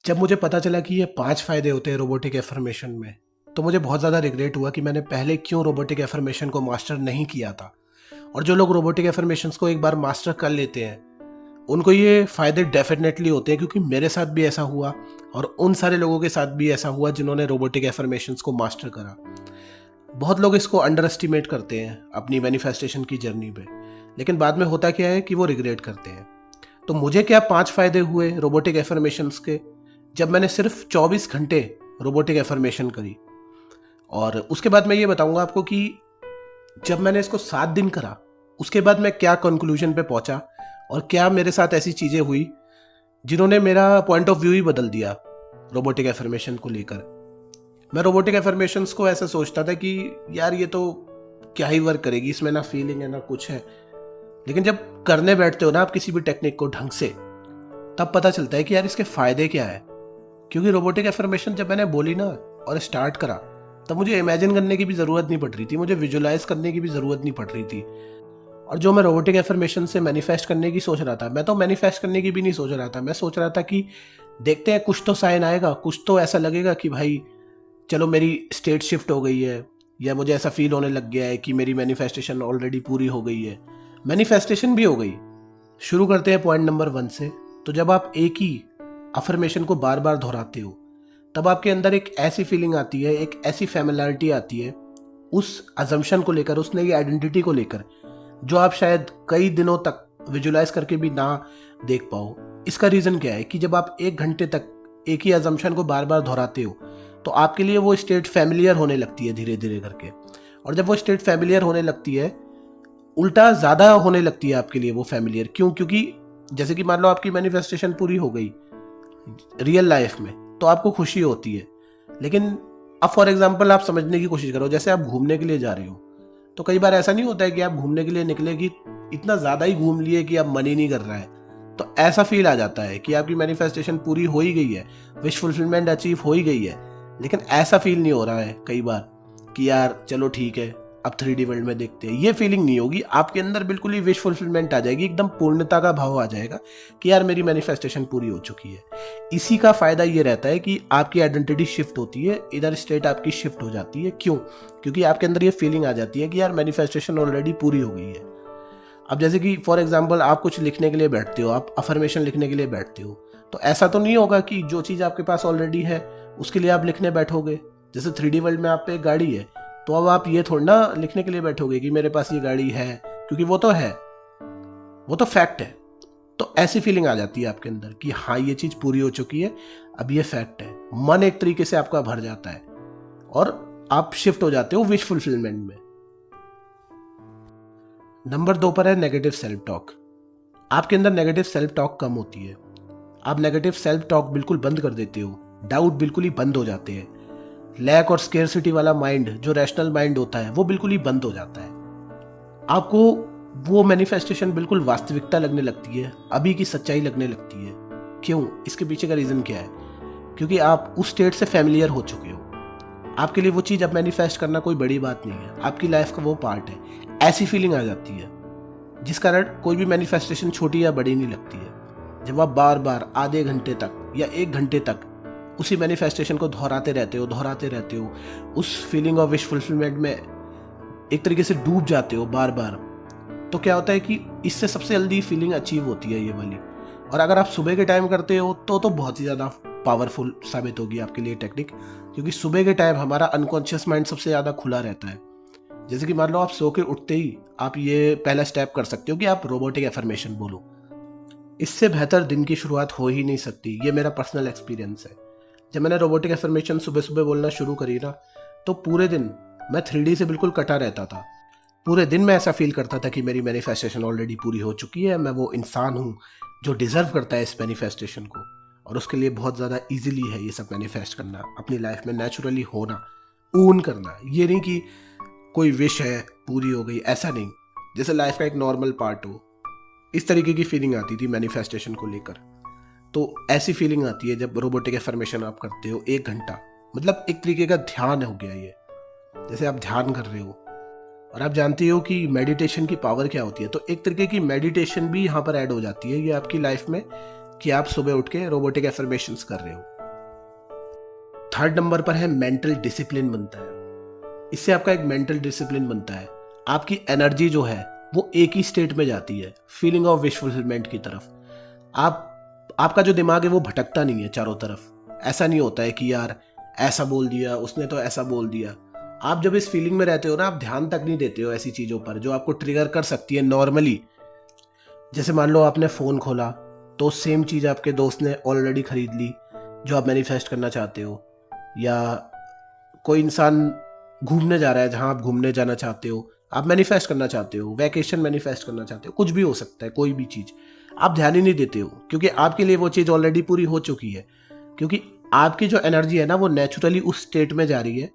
जब मुझे पता चला कि ये 5 फ़ायदे होते हैं रोबोटिक एफ़र्मेशन में, तो मुझे बहुत ज़्यादा रिग्रेट हुआ कि मैंने पहले क्यों रोबोटिक एफ़र्मेशन को मास्टर नहीं किया था। और जो लोग रोबोटिक एफ़र्मेशंस को एक बार मास्टर कर लेते हैं, उनको ये फ़ायदे डेफ़िनेटली होते हैं, क्योंकि मेरे साथ भी ऐसा हुआ और उन सारे लोगों के साथ भी ऐसा हुआ जिन्होंने रोबोटिक एफ़र्मेशंस को मास्टर करा। बहुत लोग इसको अंडर एस्टिमेट करते हैं अपनी मैनिफेस्टेशन की जर्नी पे, लेकिन बाद में होता क्या है कि वो रिग्रेट करते हैं। तो मुझे क्या 5 फ़ायदे हुए रोबोटिक एफ़र्मेशंस के, जब मैंने सिर्फ 24 घंटे रोबोटिक एफर्मेशन करी। और उसके बाद मैं ये बताऊंगा आपको कि जब मैंने इसको 7 दिन करा, उसके बाद मैं क्या कंक्लूजन पे पहुंचा और क्या मेरे साथ ऐसी चीज़ें हुई जिन्होंने मेरा पॉइंट ऑफ व्यू ही बदल दिया रोबोटिक एफर्मेशन को लेकर। मैं रोबोटिक एफर्मेशंस को ऐसा सोचता था कि यार ये तो क्या ही वर्क करेगी, इसमें ना फीलिंग है ना कुछ है। लेकिन जब करने बैठते हो ना आप किसी भी टेक्निक को ढंग से, तब पता चलता है कि यार इसके फायदे क्या है। क्योंकि रोबोटिक एफर्मेशन जब मैंने बोली ना और स्टार्ट करा, तब मुझे इमेजिन करने की भी ज़रूरत नहीं पड़ रही थी, मुझे विजुलाइज करने की भी ज़रूरत नहीं पड़ रही थी। और जो मैं रोबोटिक एफर्मेशन से मैनिफेस्ट करने की सोच रहा था, मैं तो मैनिफेस्ट करने की भी नहीं सोच रहा था। मैं सोच रहा था कि देखते हैं कुछ तो साइन आएगा, कुछ तो ऐसा लगेगा कि भाई चलो मेरी स्टेट शिफ्ट हो गई है, या मुझे ऐसा फील होने लग गया है कि मेरी मैनिफेस्टेशन ऑलरेडी पूरी हो गई है। मैनिफेस्टेशन भी हो गई। शुरू करते हैं पॉइंट नंबर 1 से। तो जब आप एक ही अफर्मेशन को बार बार दोहराते हो, तब आपके अंदर एक ऐसी फीलिंग आती है, एक ऐसी फैमिलियरिटी आती है उस अजम्पशन को लेकर, उस नई आइडेंटिटी को लेकर, जो आप शायद कई दिनों तक विजुलाइज करके भी ना देख पाओ। इसका रीज़न क्या है कि जब आप 1 घंटे तक एक ही अजम्पशन को बार बार दोहराते हो, तो आपके लिए वो स्टेट फैमिलियर होने लगती है धीरे धीरे करके। और जब वो स्टेट फैमिलियर होने लगती है, उल्टा ज़्यादा होने लगती है आपके लिए वो फैमिलियर। क्यों? क्योंकि जैसे कि मान लो आपकी मैनिफेस्टेशन पूरी हो गई रियल लाइफ में, तो आपको खुशी होती है। लेकिन अब फॉर एग्जांपल आप समझने की कोशिश करो, जैसे आप घूमने के लिए जा रहे हो, तो कई बार ऐसा नहीं होता है कि आप घूमने के लिए निकले कि इतना ज़्यादा ही घूम लिए कि अब मन ही नहीं कर रहा है। तो ऐसा फील आ जाता है कि आपकी मैनिफेस्टेशन पूरी हो ही गई है, विश फुलफिलमेंट अचीव हो ही गई है। लेकिन ऐसा फील नहीं हो रहा है कई बार कि यार चलो ठीक है, अब 3D वर्ल्ड में देखते हैं। ये फीलिंग नहीं होगी आपके अंदर, बिल्कुल ही विश फुलफिलमेंट आ जाएगी, एकदम पूर्णता का भाव आ जाएगा कि यार मेरी मैनिफेस्टेशन पूरी हो चुकी है। इसी का फायदा ये रहता है कि आपकी आइडेंटिटी शिफ्ट होती है, इधर स्टेट आपकी शिफ्ट हो जाती है। क्यों? क्योंकि आपके अंदर ये फीलिंग आ जाती है कि यार मैनिफेस्टेशन ऑलरेडी पूरी हो गई है। अब जैसे कि फॉर एग्जाम्पल आप कुछ लिखने के लिए बैठते हो, आप अफर्मेशन लिखने के लिए बैठते हो, तो ऐसा तो नहीं होगा कि जो चीज़ आपके पास ऑलरेडी है उसके लिए आप लिखने बैठोगे। जैसे 3D वर्ल्ड में आप पे एक गाड़ी है, तो अब आप ये थोड़ी ना लिखने के लिए बैठोगे कि मेरे पास ये गाड़ी है, क्योंकि वो तो है, वो तो फैक्ट है। तो ऐसी फीलिंग आ जाती है आपके अंदर कि हाँ ये चीज़ पूरी हो चुकी है, अब ये फैक्ट है। मन एक तरीके से आपका भर जाता है और आप शिफ्ट हो जाते हो विश फुलफिलमेंट में। नंबर 2 पर है नेगेटिव सेल्फ टॉक। आपके अंदर नेगेटिव सेल्फ टॉक कम होती है। आप नेगेटिव सेल्फ टॉक बिल्कुल बंद कर देते हो, डाउट बिल्कुल ही बंद हो जाते हैं। लैक और स्केर्सिटी वाला माइंड, जो रैशनल माइंड होता है, वो बिल्कुल ही बंद हो जाता है। आपको वो मैनिफेस्टेशन बिल्कुल वास्तविकता लगने लगती है, अभी की सच्चाई लगने लगती है। क्यों? इसके पीछे का रीज़न क्या है? क्योंकि आप उस स्टेट से फैमिलियर हो चुके हो। आपके लिए वो चीज़ अब मैनिफेस्ट करना कोई बड़ी बात नहीं है, आपकी लाइफ का वो पार्ट है। ऐसी फीलिंग आ जाती है जिस कारण कोई भी मैनिफेस्टेशन छोटी या बड़ी नहीं लगती है। जब आप बार बार आधे घंटे तक या 1 घंटे तक उसी मैनिफेस्टेशन को दोहराते रहते हो, उस फीलिंग ऑफ विश फुलफिलमेंट में एक तरीके से डूब जाते हो बार बार, तो क्या होता है कि इससे सबसे जल्दी फीलिंग अचीव होती है ये वाली। और अगर आप सुबह के टाइम करते हो तो बहुत ही ज़्यादा पावरफुल साबित होगी आपके लिए टेक्निक, क्योंकि सुबह के टाइम हमारा अनकॉन्शियस माइंड सबसे ज़्यादा खुला रहता है। जैसे कि मान लो आप सो के उठते ही आप ये पहला स्टेप कर सकते हो कि आप रोबोटिक एफर्मेशन बोलो। इससे बेहतर दिन की शुरुआत हो ही नहीं सकती, ये मेरा पर्सनल एक्सपीरियंस है। जब मैंने रोबोटिक एफर्मेशन सुबह सुबह बोलना शुरू करी ना, तो पूरे दिन मैं 3D से बिल्कुल कटा रहता था। पूरे दिन मैं ऐसा फील करता था कि मेरी मैनिफेस्टेशन ऑलरेडी पूरी हो चुकी है, मैं वो इंसान हूँ जो डिज़र्व करता है इस मैनिफेस्टेशन को। और उसके लिए बहुत ज़्यादा ईजिली है ये सब मैनिफेस्ट करना, अपनी लाइफ में नेचुरली होना, ऊन करना। ये नहीं कि कोई विश है पूरी हो गई, ऐसा नहीं, जैसे लाइफ का एक नॉर्मल पार्ट हो। इस तरीके की फीलिंग आती थी मैनिफेस्टेशन को लेकर। तो ऐसी फीलिंग आती है जब रोबोटिक एफर्मेशन आप करते हो 1 घंटा, मतलब एक तरीके का ध्यान हो गया ये। जैसे आप ध्यान कर रहे हो, और आप जानती हो कि मेडिटेशन की पावर क्या होती है, तो एक तरीके की मेडिटेशन भी यहाँ पर ऐड हो जाती है ये आपकी लाइफ में, कि आप सुबह उठ के रोबोटिक एफर्मेशंस कर रहे हो। थर्ड नंबर पर है मेंटल डिसिप्लिन बनता है। इससे आपका एक मेंटल डिसिप्लिन बनता है। आपकी एनर्जी जो है वो एक ही स्टेट में जाती है, फीलिंग ऑफ विश फुलफिलमेंट की तरफ। आपका जो दिमाग है वो भटकता नहीं है चारों तरफ। ऐसा नहीं होता है कि यार ऐसा बोल दिया उसने तो ऐसा बोल दिया। आप जब इस फीलिंग में रहते हो ना, आप ध्यान तक नहीं देते हो ऐसी चीज़ों पर जो आपको ट्रिगर कर सकती है नॉर्मली। जैसे मान लो आपने फ़ोन खोला तो सेम चीज़ आपके दोस्त ने ऑलरेडी खरीद ली जो आप मैनिफेस्ट करना चाहते हो, या कोई इंसान घूमने जा रहा है जहां आप घूमने जाना चाहते हो, आप मैनिफेस्ट करना चाहते हो, वैकेशन मैनिफेस्ट करना चाहते हो, कुछ भी हो सकता है, कोई भी चीज़ आप ध्यान ही नहीं देते हो क्योंकि आपके लिए वो चीज़ ऑलरेडी पूरी हो चुकी है। क्योंकि आपकी जो एनर्जी है ना वो नेचुरली उस स्टेट में जा रही है,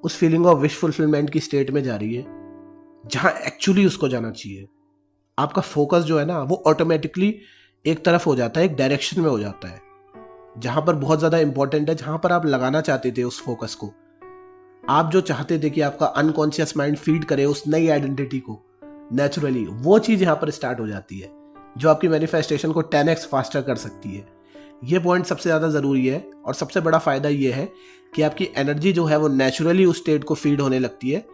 उस फीलिंग ऑफ विश फुलफिलमेंट की स्टेट में जा रही है जहां एक्चुअली उसको जाना चाहिए। आपका फोकस जो है ना वो ऑटोमेटिकली एक तरफ हो जाता है, एक डायरेक्शन में हो जाता है जहां पर बहुत ज़्यादा इंपॉर्टेंट है, जहां पर आप लगाना चाहते थे उस फोकस को। आप जो चाहते थे कि आपका अनकॉन्शियस माइंड फीड करे उस नई आइडेंटिटी को नेचुरली, वो चीज़ यहाँ पर स्टार्ट हो जाती है जो आपकी मैनिफेस्टेशन को 10x फास्टर कर सकती है। ये पॉइंट सबसे ज़्यादा ज़रूरी है और सबसे बड़ा फ़ायदा ये है कि आपकी एनर्जी जो है वो नेचुरली उस स्टेट को फीड होने लगती है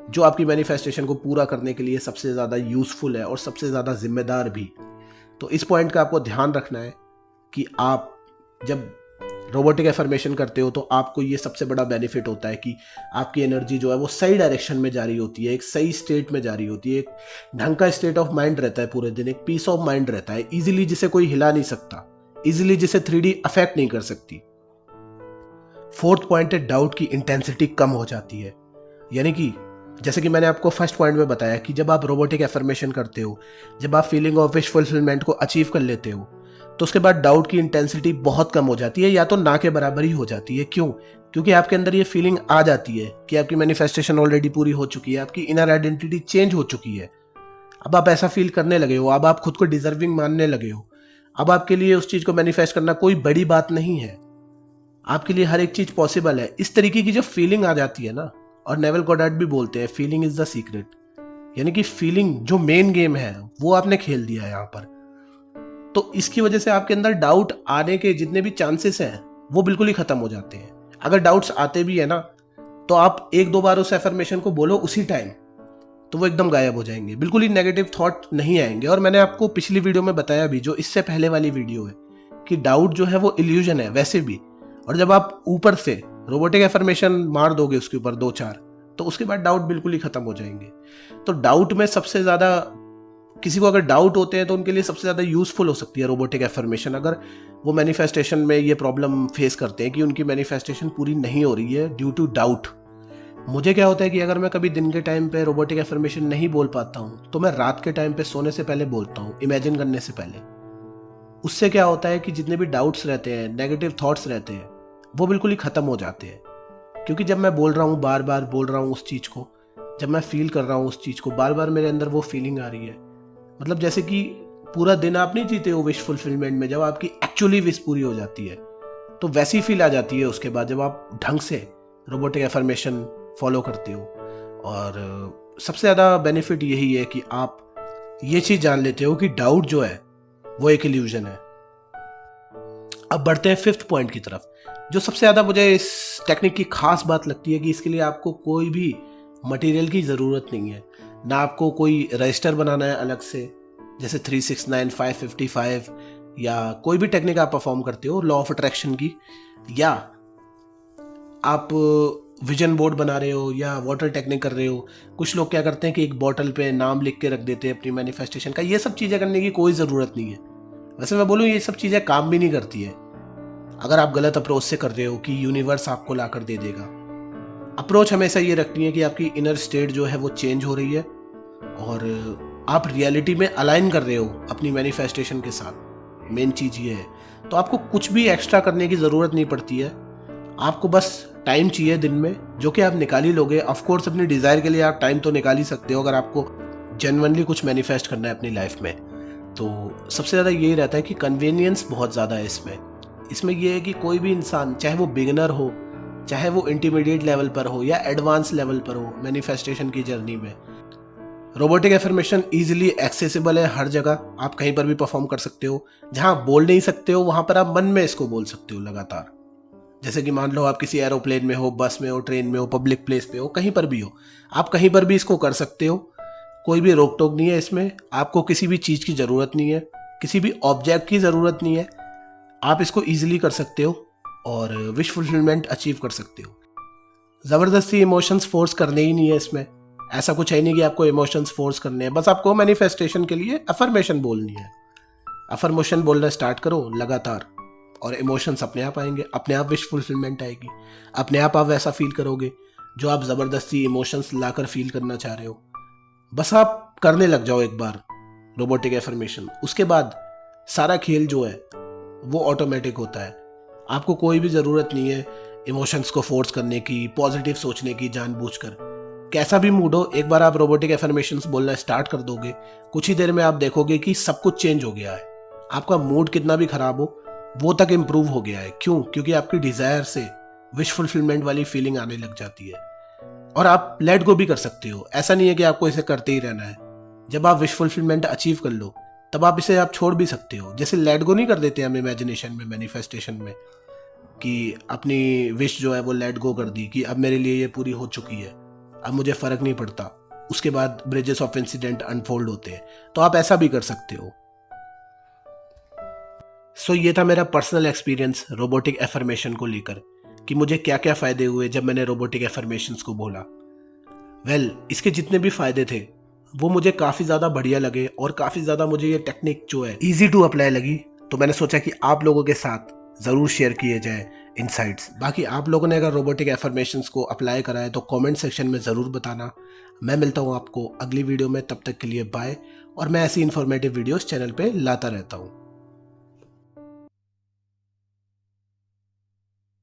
जो आपकी मैनिफेस्टेशन को पूरा करने के लिए सबसे ज़्यादा यूज़फुल है और सबसे ज़्यादा जिम्मेदार भी। तो इस पॉइंट का आपको ध्यान रखना है कि आप जब रोबोटिक एफर्मेशन करते हो तो आपको ये सबसे बड़ा बेनिफिट होता है कि आपकी एनर्जी जो है वो सही डायरेक्शन में जा रही होती है, एक सही स्टेट में जा रही होती है, एक ढंग का स्टेट ऑफ माइंड रहता है पूरे दिन, एक पीस ऑफ माइंड रहता है इजीली, जिसे कोई हिला नहीं सकता, इजीली जिसे 3D अफेक्ट नहीं कर सकती। फोर्थ पॉइंट है डाउट की इंटेंसिटी कम हो जाती है। यानी कि जैसे कि मैंने आपको फर्स्ट पॉइंट में बताया कि जब आप रोबोटिक एफर्मेशन करते हो, जब आप फीलिंग ऑफ विश फुलफिलमेंट को अचीव कर लेते हो तो उसके बाद डाउट की इंटेंसिटी बहुत कम हो जाती है, या तो ना के बराबर ही हो जाती है। क्यों? क्योंकि आपके अंदर ये फीलिंग आ जाती है कि आपकी मैनिफेस्टेशन ऑलरेडी पूरी हो चुकी है, आपकी इनर आइडेंटिटी चेंज हो चुकी है। अब आप ऐसा फील करने लगे हो, अब आप खुद को डिजर्विंग मानने लगे हो। अब आपके लिए उस चीज़ को मैनिफेस्ट करना कोई बड़ी बात नहीं है, आपके लिए हर एक चीज़ पॉसिबल है। इस तरीके की जो फीलिंग आ जाती है ना, और नेवल गॉडार्ड भी बोलते हैं फीलिंग इज द सीक्रेट, यानी कि फीलिंग जो मेन गेम है वो आपने खेल दिया है यहाँ पर। तो इसकी वजह से आपके अंदर डाउट आने के जितने भी चांसेस हैं वो बिल्कुल ही खत्म हो जाते हैं। अगर डाउट्स आते भी है ना तो आप एक दो बार उस एफर्मेशन को बोलो उसी टाइम, तो वो एकदम गायब हो जाएंगे, बिल्कुल ही नेगेटिव थॉट नहीं आएंगे। और मैंने आपको पिछली वीडियो में बताया भी, जो इससे पहले वाली वीडियो है, कि डाउट जो है वो इल्यूजन है वैसे भी। और जब आप ऊपर से रोबोटिक एफर्मेशन मार दोगे उसके ऊपर 2-4, तो उसके बाद डाउट बिल्कुल ही खत्म हो जाएंगे। तो डाउट में सबसे ज़्यादा, किसी को अगर डाउट होते हैं तो उनके लिए सबसे ज़्यादा यूज़फुल हो सकती है रोबोटिक एफर्मेशन, अगर वो मैनिफेस्टेशन में ये प्रॉब्लम फेस करते हैं कि उनकी मैनिफेस्टेशन पूरी नहीं हो रही है ड्यू टू डाउट। मुझे क्या होता है कि अगर मैं कभी दिन के टाइम पे रोबोटिक एफर्मेशन नहीं बोल पाता हूँ तो मैं रात के टाइम पे सोने से पहले बोलता हूँ, इमेजिन करने से पहले। उससे क्या होता है कि जितने भी डाउट्स रहते हैं, नेगेटिव थॉट्स रहते हैं, वो बिल्कुल ही ख़त्म हो जाते हैं। क्योंकि जब मैं बोल रहा हूँ, बार बार बोल रहा हूँ उस चीज़ को, जब मैं फील कर रहा हूँ उस चीज़ को, बार बार मेरे अंदर वो फीलिंग आ रही है, मतलब जैसे कि पूरा दिन आप नहीं जीते हो विश फुलफिलमेंट में, जब आपकी एक्चुअली विश पूरी हो जाती है तो वैसी फील आ जाती है उसके बाद जब आप ढंग से रोबोटिक एफर्मेशन फॉलो करते हो। और सबसे ज़्यादा बेनिफिट यही है कि आप ये चीज़ जान लेते हो कि डाउट जो है वो एक इल्यूजन है। अब बढ़ते हैं फिफ्थ पॉइंट की तरफ, जो सबसे ज़्यादा मुझे इस टेक्निक की खास बात लगती है कि इसके लिए आपको कोई भी मटेरियल की ज़रूरत नहीं है, ना आपको कोई रजिस्टर बनाना है अलग से, जैसे 369, 555 या कोई भी टेक्निक आप परफॉर्म करते हो लॉ ऑफ अट्रैक्शन की, या आप विजन बोर्ड बना रहे हो या वाटर टेक्निक कर रहे हो। कुछ लोग क्या करते हैं कि एक बॉटल पे नाम लिख के रख देते हैं अपनी मैनिफेस्टेशन का। ये सब चीज़ें करने की कोई ज़रूरत नहीं है। वैसे मैं बोलूँ ये सब चीज़ें काम भी नहीं करती है अगर आप गलत अप्रोच से कर रहे हो कि यूनिवर्स आपको ला कर दे देगा। अप्रोच हमेशा ये रखनी है कि आपकी इनर स्टेट जो है वो चेंज हो रही है और आप रियलिटी में अलाइन कर रहे हो अपनी मैनिफेस्टेशन के साथ। मेन चीज़ ये है, तो आपको कुछ भी एक्स्ट्रा करने की ज़रूरत नहीं पड़ती है। आपको बस टाइम चाहिए दिन में, जो कि आप निकाल ही लोगे। ऑफकोर्स अपनी डिज़ायर के लिए आप टाइम तो निकाल ही सकते हो अगर आपको जेन्युइनली कुछ मैनिफेस्ट करना है अपनी लाइफ में। तो सबसे ज़्यादा यही रहता है कि कन्वीनियंस बहुत ज़्यादा है इसमें ये है कि कोई भी इंसान, चाहे वो बिगिनर हो, चाहे वो इंटरमीडिएट लेवल पर हो या एडवांस लेवल पर हो मैनिफेस्टेशन की जर्नी में, रोबोटिक एफर्मेशन इजीली एक्सेसिबल है हर जगह, आप कहीं पर भी परफॉर्म कर सकते हो। जहां आप बोल नहीं सकते हो वहां पर आप मन में इसको बोल सकते हो लगातार। जैसे कि मान लो आप किसी एरोप्लेन में हो, बस में हो, ट्रेन में हो, पब्लिक प्लेस पे हो, कहीं पर भी हो, आप कहीं पर भी इसको कर सकते हो। कोई भी रोक टोक नहीं है इसमें, आपको किसी भी चीज़ की ज़रूरत नहीं है, किसी भी ऑब्जेक्ट की ज़रूरत नहीं है। आप इसको ईजिली कर सकते हो और विश फुलफिलमेंट अचीव कर सकते हो। ज़बरदस्ती इमोशंस फोर्स करने ही नहीं है इसमें। ऐसा कुछ है नहीं कि आपको इमोशंस फोर्स करने हैं, बस आपको मैनिफेस्टेशन के लिए अफर्मेशन बोलनी है। अफर्मेशन बोलना स्टार्ट करो लगातार और इमोशंस अपने आप आएंगे, अपने आप विश फुलफिलमेंट आएगी, अपने आप वैसा फील करोगे जो आप ज़बरदस्ती इमोशंस लाकर फील करना चाह रहे हो। बस आप करने लग जाओ एक बार रोबोटिक एफर्मेशन, उसके बाद सारा खेल जो है वो ऑटोमेटिक होता है। आपको कोई भी ज़रूरत नहीं है इमोशंस को फोर्स करने की, पॉजिटिव सोचने की जानबूझकर। कैसा भी मूड हो, एक बार आप रोबोटिक एफर्मेशंस बोलना स्टार्ट कर दोगे, कुछ ही देर में आप देखोगे कि सब कुछ चेंज हो गया है। आपका मूड कितना भी खराब हो वो तक इम्प्रूव हो गया है। क्यों? क्योंकि आपकी डिजायर से विश फुलफिलमेंट वाली फीलिंग आने लग जाती है। और आप लेट गो भी कर सकते हो, ऐसा नहीं है कि आपको इसे करते ही रहना है। जब आप विश फुलफिलमेंट अचीव कर लो तब आप इसे आप छोड़ भी सकते हो। जैसे लेट गो नहीं कर देते हम इमेजिनेशन में, मैनिफेस्टेशन में, कि अपनी विश जो है वो लेट गो कर दी कि अब मेरे लिए ये पूरी हो चुकी है, अब मुझे फर्क नहीं पड़ता। उसके बाद ब्रिजेस ऑफ इंसिडेंट अनफोल्ड होते हैं, तो आप ऐसा भी कर सकते हो। सो ये था मेरा पर्सनल एक्सपीरियंस रोबोटिक एफर्मेशन को लेकर कि मुझे क्या क्या फ़ायदे हुए जब मैंने रोबोटिक एफर्मेशंस को बोला। इसके जितने भी फ़ायदे थे वो मुझे काफ़ी ज़्यादा बढ़िया लगे और काफ़ी ज़्यादा मुझे ये टेक्निक जो है ईजी टू अप्लाई लगी। तो मैंने सोचा कि आप लोगों के साथ ज़रूर शेयर किए जाए इनसाइट्स। बाकी आप लोगों ने अगर रोबोटिक एफर्मेशंस को अप्लाई करा है तो कमेंट सेक्शन में ज़रूर बताना। मैं मिलता हूँ आपको अगली वीडियो में, तब तक के लिए बाय। और मैं ऐसी इन्फॉर्मेटिव वीडियोस चैनल पे लाता रहता हूँ।